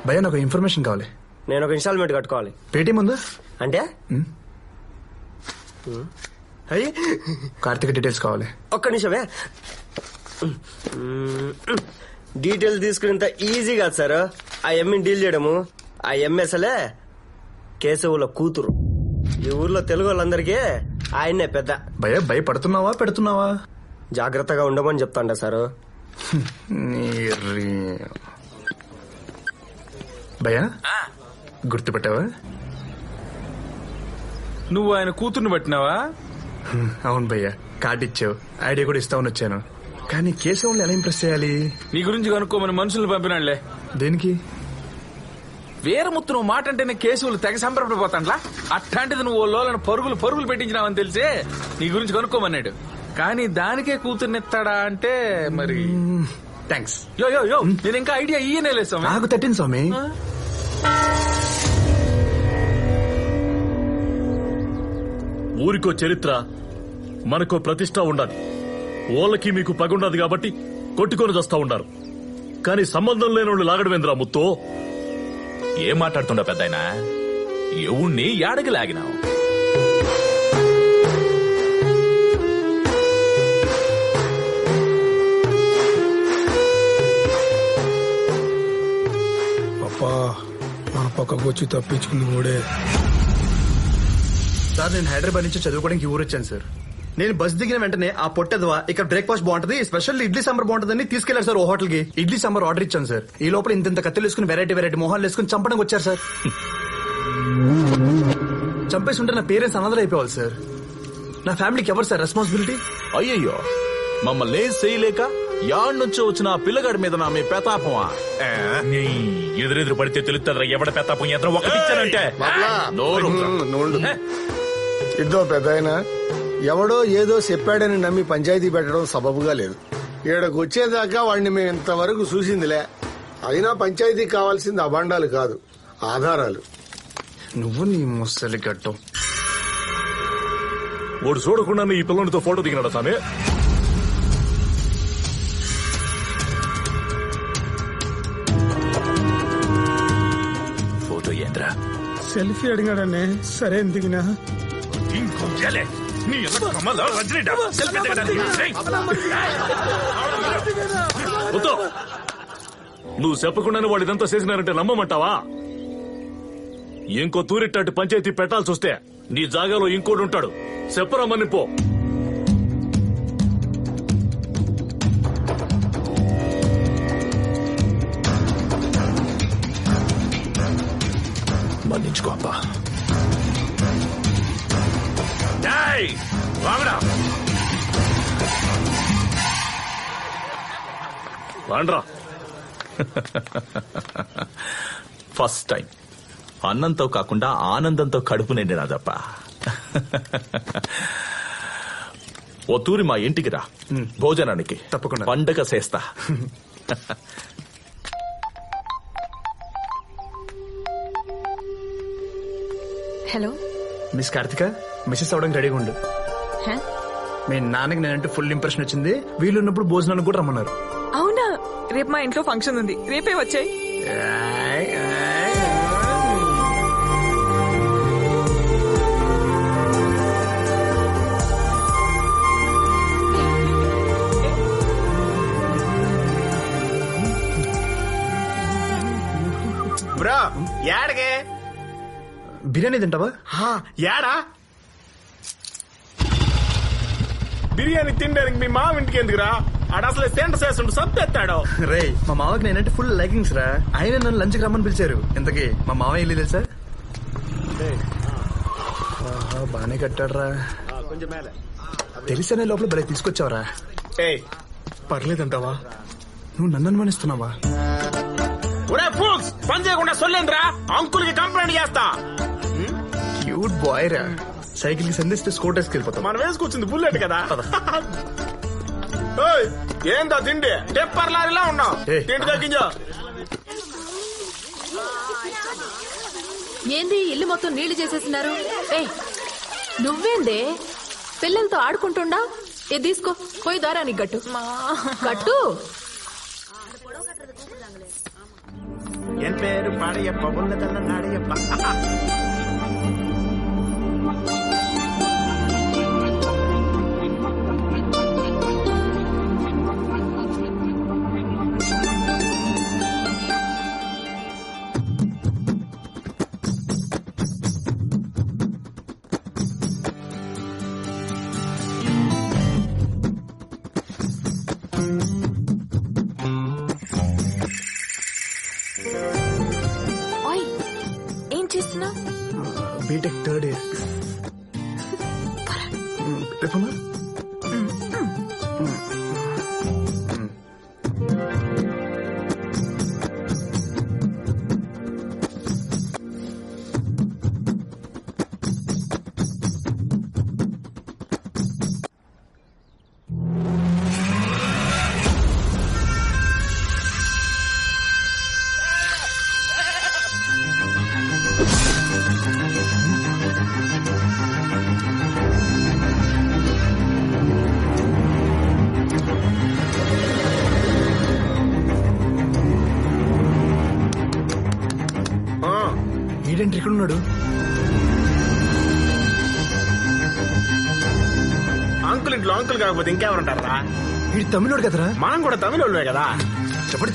భయ్యా నాకు ఇన్ఫర్మేషన్ కావాలి. నేను ఒక ఇన్స్టాల్మెంట్ కట్టుకోవాలి. పేటీఎం ఉందా? అంటే అయ్యి కార్తీక్ డీటెయిల్స్ కావాలి. ఒక్క నిమిషమే. డీటెయిల్స్ తీసుకునేంత ఈజీ కాదు సార్ ఆ ఎమ్మిని డీల్ చేయడము. ఆ ఎమ్మెసలే కేశవుల కూతురు. ఈ ఊర్లో తెలుగు వాళ్ళందరికీ ఆయన్నే పెద్ద. భయ్యా భయపడుతున్నావా పెడుతున్నావా? జాగ్రత్తగా ఉండమని చెప్తాండ సారు. భయ్యా గుర్తుపెట్టావా? నువ్వు ఆయన కూతుర్ని పట్టినావా? అవును భయ్యా, కార్డు ఇచ్చావు, ఐడియా కూడా ఇస్తామని వచ్చాను. కానీ కేశవుల్ని ఎలా ఇంప్రెస్ చేయాలి? నీ గురించి కనుక్కోమని మనుషులు పంపినాళ్లే. దేనికి? వీరముత్తు నువ్వు మాట అంటేనే కేశవులు తెగ సంబరపడిపోతాండ్లా. అట్లాంటిది నువ్వు లోలను పరుగులు పెట్టించినావని తెలిసే నీ గురించి కనుక్కోమన్నాడు. కానీ దానికే కూతుర్నిస్తాడా అంటే మరి థ్యాంక్స్. యో యో యో నేను ఇంకా ఐడియా ఇయ్యనే లేదు స్వామి. నాకు తట్టింది స్వామి. ఊరికో చరిత్ర, మనకో ప్రతిష్ట ఉండాలి. ఓళ్ళకి మీకు పగుండదు కాబట్టి కొట్టుకొని వస్తా ఉండారు. కానీ సంబంధం లేని వాళ్ళు లాగడమేంద్రా ముత్తు? ఏం మాట్లాడుతుండ పెద్దాయనా? ఎవణ్ణి యాడకి లాగినావు? అప్పా మన పక్కకు వచ్చి తప్పించుకుంది మూడే. సార్ నేను హైదరాబాద్ నుంచి చదువుకోవడానికి ఊరు వచ్చాను సార్. నేను బస్ దిగిన వెంటనే ఆ పొట్టెదవా ఇక్కడ బ్రేక్ఫాస్ట్ బాగుంటది, స్పెషల్ ఇడ్లీ సాంబార్ బాగుంటుందని తీసుకెళ్లారు సార్ ఓ హోటల్ కి. ఇడ్లీ సాంబార్ ఆర్డర్ ఇచ్చాను సార్. ఈ లోపల ఇంత కత్తులు వేసుకుని వెరైటీ మొహాలు వేసుకుని చంపడానికి వచ్చారు సార్. చంపేసి ఉంటే నా పేరెంట్స్ అనాథలు అయిపోవాలి సార్. నా ఫ్యామిలీకి ఎవరు సార్ రెస్పాన్సిబిలిటీ? అయ్యయ్యో, మమ్మల్ని చేయలేక యాడ్ నుంచి వచ్చిన ఆ పిల్లగాడి మీద నా మీ పెతాపమా? ఎదురెదురు పడితే తెలుస్తారా ఎవడ పెత్తాపం ఎదురు ఒకటిచ్చానంటే ఇద్దో పెద్దాయన, ఎవడో ఏదో చెప్పాడని నమ్మి పంచాయతీ పెట్టడం సబబుగా లేదు. ఈడకు వచ్చేదాకా వాడిని మేము ఇంతవరకు చూసిందిలే. అయినా పంచాయతీకి కావాల్సింది అభాండాలు కాదు, ఆధారాలు. నువ్వు నీ ముసలి గట్టం. వాడు చూడకుండా ఈ పిల్లనితో ఫోటో దిగినాడా సామే? ఫోటో ఏంద్రా? సెల్ఫీ అడిగాడనే. సరే దిగినా. నువ్వు చెప్పకుండానే వాడు ఇదంతా చేసినారంటే నమ్మమంటావా? ఇంకో తూరిట్టాటి పంచాయతీ పెట్టాల్సి వస్తే నీ జాగాలో ఇంకోటి ఉంటాడు, చెప్పరమ్మని పో. మన్నించుకో అబ్బా. రాండ్రా. ఫస్ట్ టైం అన్నంతో కాకుండా ఆనందంతో కడుపు నిండినాదప్ప. ఓ తూరి మా ఇంటికి రా, భోజనానికి. తప్పకుండా. పండగ చేస్తా. హలో మిస్ కార్తిక, మిస్సెస్ అవడానికి రెడీగా ఉండు. మీ నాన్నకి నేనంటే ఫుల్ ఇంప్రెషన్ వచ్చింది. వీళ్ళున్నప్పుడు భోజనానికి కూడా రమ్మన్నారు. అవునా? రేపు మా ఇంట్లో ఫంక్షన్ ఉంది, రేపే వచ్చాయి. బ్రో యాడగే? బిర్యానీ తింటావా? యాడా? బిర్యానీ తినడానికి మీ మామ ఇంటికి ఎందుకురా? ఆడ అసలు సెంటర్ చేస్తుంటే సబ్బెత్తాడు. రే, మా మామకి నేనంటే ఫుల్ లైకింగ్స్ రా. ఆయన నన్ను లంచ్కి రమ్మని పిలిచారు. ఇంతకీ మా మామ వెళ్ళి తెలుసా? బానే కట్టాడురా. తెలిసనే లోపల భలే తీసుకొచ్చావరా. పర్లేదంటావా? నువ్వు నన్ను అనుమానిస్తున్నావా? పని చేయకుండా సొల్లేంద్రా, అంకుల్ కి కంప్లైంట్ చేస్తా. క్యూట్ బాయ్ రా. సైకిల్ కి సంధిస్తే స్కూటర్స్కి వెళ్ళిపోతాం. మనం వేసుకొచ్చింది బుల్లెట్ కదా. ఏందా తిండి? టెప్పర్ లారీలా ఉన్నావు. తిండి తగ్గించో. ఏంది ఇల్లు మొత్తం నీళ్లు చేసేసినారు? నువ్వేందే పిల్లలతో ఆడుకుంటుండా? ఏ తీసుకో, పోయి దారానికి గట్టు. గట్టు. ఎన్ పేరు వాడయ్యప్ప ఉన్నదల్ల నాడయ్యప్ప. ఓయ్ ఏం చేస్తున్నావు? BTech third year. రేపమ్మా ఏంటంటే ఇక్కడ ఉన్నాడు? అంకుల్ ఇంట్లో అంకుల్ కాకపోతే ఇంకెవరుంటారా? వీడు తమిళోడు కదరా? మనం కూడా తమిళోళ్ళే కదా.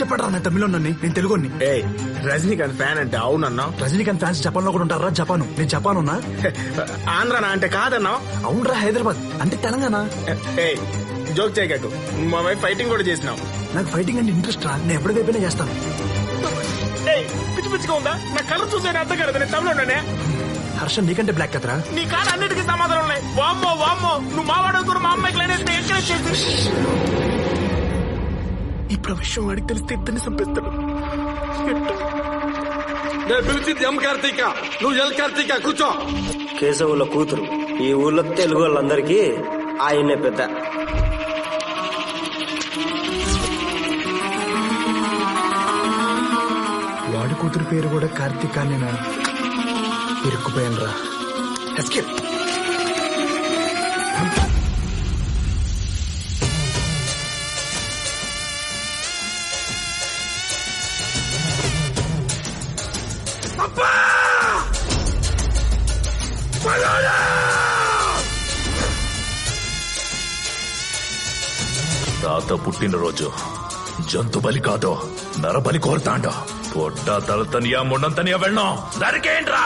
చెప్పాడు నేను తమిళోడిని, నేను తెలుగుని. ఏ రజనీకాంత్ ఫ్యాన్ అంటే అవునన్నా? రజనీకాంత్ ఫ్యాన్స్ జపాన్ లో కూడా ఉంటారా? జపాను, నేను జపాన్ ఉన్నా. ఆంధ్రనా అంటే కాదన్నా? అవునరా, హైదరాబాద్ అంటే తెలంగాణ. ఏ జోక్ చేయకు, మా వైఫ్ ఫైటింగ్ కూడా చేసినావు. నాకు ఫైటింగ్ అంటే ఇంట్రెస్ట్ రా, నేను ఎప్పటికైపోయినా చేస్తాను. పిచ్చి పిచ్చిగా ఉందా? నా కలర్ చూసే అర్థం కదా, నేను తమిళోనే. హర్ష నీకంటే బ్లాక్ కదరా? నీ కాడ అన్నిటికీ సమాధానం ఉన్నాయి. వామ్మో వామ్మో, నువ్వు మా వాడు మా అమ్మాయికి లేనేస్తే ఎంకరేజ్ చేసి ఇప్పుడు ఆ విషయం వాడికి తెలిస్తే ఇద్దరిని చంపేస్తాడు. కూర్చో. కేశవుల కూతురు. ఈ ఊర్లో తెలుగు వాళ్ళందరికీ ఆయన్నే పెద్ద. వాడి కూతురు పేరు కూడా కార్తీక. నేను ఇరుక్కుపోయాను రా. ఎస్కేప్. తాత పుట్టినరోజు జంతు బలి కాదు, నరబలి కోరుతాండో. పొట్ట తలతనియా ముండంతనియా వెళ్ళం దరికేంట్రా.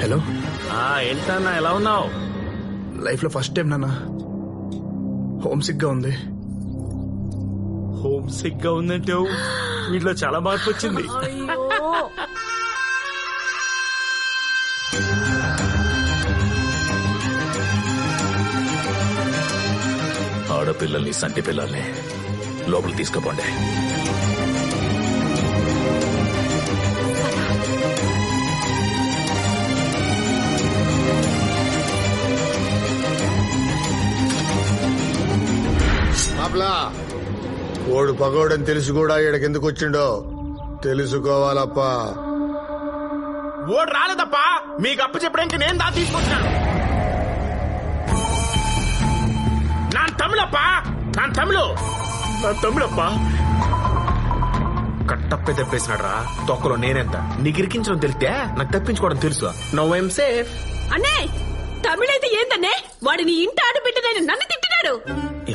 హలో. ఏంటన్నా ఎలా ఉన్నావు? లైఫ్ లో ఫస్ట్ టైం నాన్న హోమ్ సిక్ గా ఉంది. హోమ్ సిక్ గా ఉందంటే వీటిలో చాలా మార్పు వచ్చింది. ఆడపిల్లల్ని సంటి పిల్లల్ని లోపలికి తీసుకుపోండి. ఓడు పగోడని తెలిసి కూడా ఈడకెందుకు వచ్చిండో తెలుసుకోవాలప్పా. ఓడు రాలేదప్పా, మీకు అప్పు చెప్పడానికి నేను దా తీసుకొచ్చాను. నాన్ తమిళప్పా. కట్టప్పే తెప్పేసినాడు రా. తొక్కలో నేనెంత నీకు ఇరికించడం తెలిస్తే నాకు తప్పించుకోవడం తెలుసు. No I'm safe. అన్నే తమిళైతే ఏందన్నే? వాడిని ఇంట ఆడబిడ్డనని నన్ను తిట్టినాడు.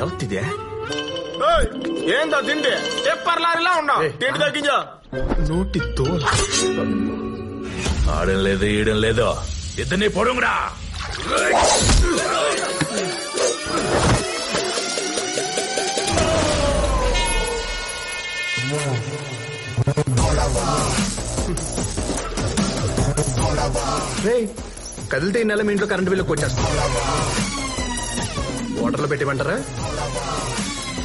ఎవరిదే? ఏందో తిండి టెప్పర్ లారీలా ఉండవు ఏయ్. తిండి తగ్గించా నోటి తోల ఆడం లేదు ఈయడం లేదు ఇద్దరిని పొడుగురా రేయ్, కదిలితే ఈ నెల మీ ఇంట్లో కరెంట్ బిల్లు వచ్చేస్తాం. వాటర్లో పెట్టిమంటారా?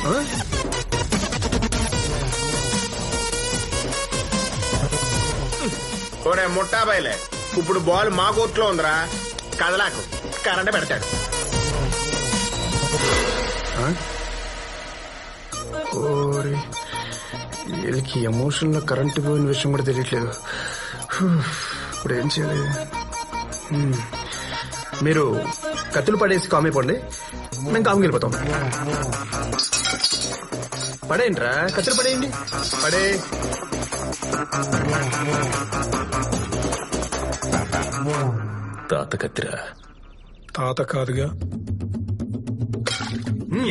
ఆ? ఒరే ముట్టా బయలే ఇప్పుడు బాల్ మా కోర్టులో ఉందిరా కదలాకు కరెంట్ పెడతాడు ఓరి, వీళ్ళకి ఎమోషన్ లో కరెంట్ పోయిన విషయం కూడా తెలియట్లేదు. ఇప్పుడు ఏం చేయాలి? మీరు కత్తులు పడేసి కామైపోండి, మేము కాముకి వెళ్ళిపోతాం. పడేయండిరా, కత్తులు పడేయండి. పడే తాత కత్తిరా తాత కాదుగా.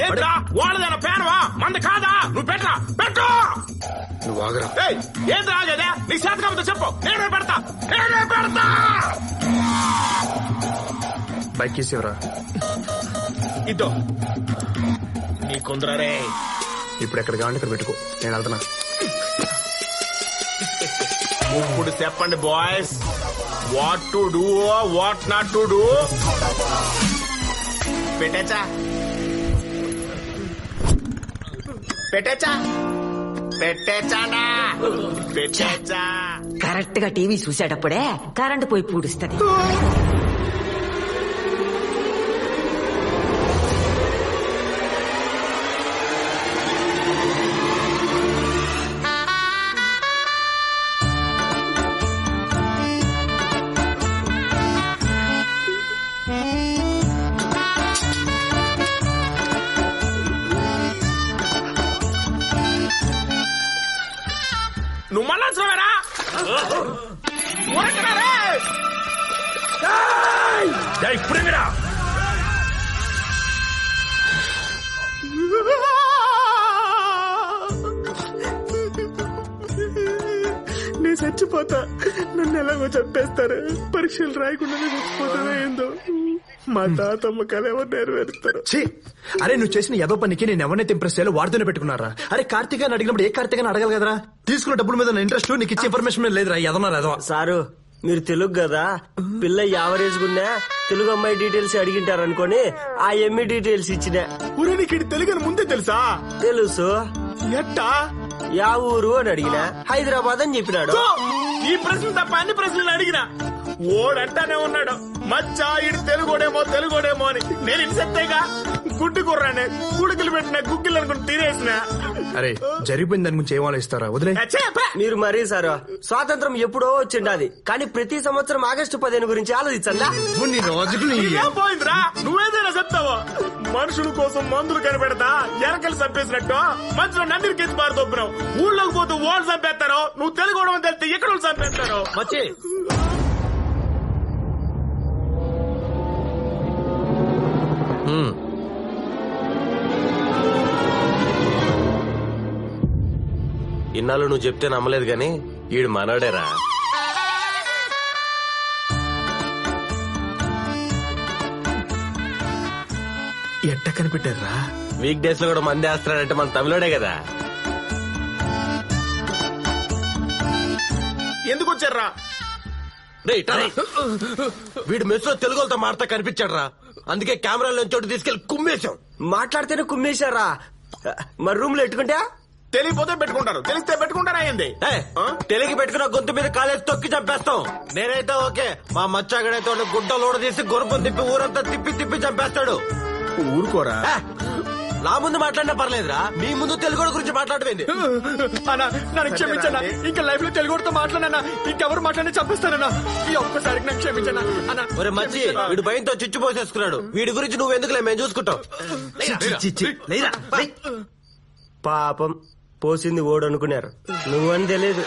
ఏంట్రా వాళ్ళదేనా పేనవా మంద కాదా నువ్వు పెట్టరా పెట్టు నువ్వు ఆగరా. ఏయ్, ఏంది రాగేదే నీ చేత కాకపోతే చెప్పు నేనే పెడతా బైక్ తీసేవరా. ఇద్దో నీ కొందరే ఇప్పుడు ఎక్కడ కావాలంటే ఇక్కడ పెట్టుకో, నేను వెళ్తున్నా. ఇప్పుడు చెప్పండి boys, what to do what not to do. పెట్టేచ్చా పెట్టేచ్చా పెట్టేచ్చానా పెట్టేచ్చా. కరెక్ట్ గా టీవీ చూసేటప్పుడే కరెంటు పోయి పూడుస్తుంది. నువ్వు మళ్ళా వచ్చావేరా ఇప్పుడేమిరా నేను చచ్చిపోతా, నన్ను ఎలాగో చంపేస్తారు. పరీక్షలు రాయకుండా చచ్చిపోతానో ఏందో. మా తాతమ్మ కళ ఎవరు నెరవేరుతారు. అరే నువ్వు చేసిన ఏదో పనికి నేను ఎవరినైతే ఇంప్రెస్ చేయాలో వాడితోనే పెట్టుకున్నారా? అరే కార్తీకాన్ని అడిగినప్పుడు ఏ కార్తీకాన్ని అడగాలి కదరా? తీసుకున్న డబ్బుల మీద ఇంట్రెస్ట్, నీకు ఇచ్చే ఇన్ఫర్మేషన్ మీద లేదురా. ఎదన్నారు ఏదో. సారు మీరు తెలుగు కదా, పిల్ల యావరేజ్ గున్నా తెలుగు అమ్మాయి డీటెయిల్స్ అడిగింటారు అనుకోని ఆ ఎంఈ డీటెయిల్స్ ఇచ్చిన. ఊరే నీకు తెలుగు అని ముందే తెలుసా? తెలుసు. ఎట్టా? యా ఊరు అని అడిగిన హైదరాబాద్ అని చెప్పినాడు. ఈ ప్రశ్న తప్ప అన్ని ప్రశ్నలు అడిగినా ఓడంటానే ఉన్నాడు మచ్చా ఇడు తెలుగోడేమో అని. నేను ఇన్సెప్టేగా గుడ్డు కుర్రానే గుడుకులు పెట్టిన గుగ్గిలు అనుకుని తినేసిన. అరే జరిగిపోయింది దాని గురించి ఏం ఆలోచిస్తారా? వదిలే. మీరు మరీ సారు స్వాతంత్రం ఎప్పుడో వచ్చిండాది, కానీ ప్రతి సంవత్సరం ఆగస్టు 15 గురించి ఆలోచించండా? నీ రోజుకు నీ ఏం పోయిందిరా? నువ్వేదైనా చెప్తావో మనుషుల కోసం మందులు కనిపెడతా ఎరకలు చంపేసినట్టు మధ్యలో నందిని కెచ్చి పారు దొబ్బినావు. ఊళ్ళోకి పోతూ ఓళ్ళు చంపేస్తారో నువ్వు తెలుగు తెలిస్తే ఎక్కడ చంపేస్తారో. మచ్చి ఇన్నాళ్ళు నువ్వు చెప్తే నమ్మలేదు గాని ఈడు మనోడేరా. ఎట్ట కనిపెట్టారా? వీక్ డేస్ లో కూడా మంది వేస్తున్నాడంటే మన తమిళోడే కదా. ఎందుకు వచ్చారా? వీడు మెస్ లో తెలుగు వాళ్ళతో మాడతా కనిపించాడు రా, అందుకే కెమెరాలో చోటు తీసుకెళ్లి కుమ్మేశాం. మాట్లాడితేనే కుమ్మేశారా? మరి రూమ్ లో ఎట్టుకుంటా తెలియపోతే పెట్టుకుంటారు, తెలిస్తే పెట్టుకుంటారా ఏంది? తెలిగి పెట్టుకున్న గొంతు మీద కాలేజ్ తొక్కి చంపేస్తాం. నేనైతే ఓకే, మా మచ్చాగడైతే గుడ్డ లోడ తీసి గుర్రం తిప్పి ఊరంతా తిప్పి చంపేస్తాడు. ఊరుకోరా. నా ముందు మాట్లాడినా పర్లేదురా, మీ ముందు తెలుగు గురించి మాట్లాడవేంది? అన్నా నన్ను క్షమించన్నా, ఇంకా లైఫ్ లో తెలుగుతో మాట్లాడనా, ఇంకెవరు మాట్లాడి చంపేస్తారన్నా. ఈ ఒక్కసారికి నాకు క్షమించన్నా అన్నా. ఒరే మచ్చి, వీడు భయంతో చిచ్చు పోసేసుకున్నాడు. వీడి గురించి నువ్వు ఎందుకులే, మేము చూసుకుంటాం. పాపం పోసింది ఓడు అనుకున్నారు, నువ్వని తెలియదు.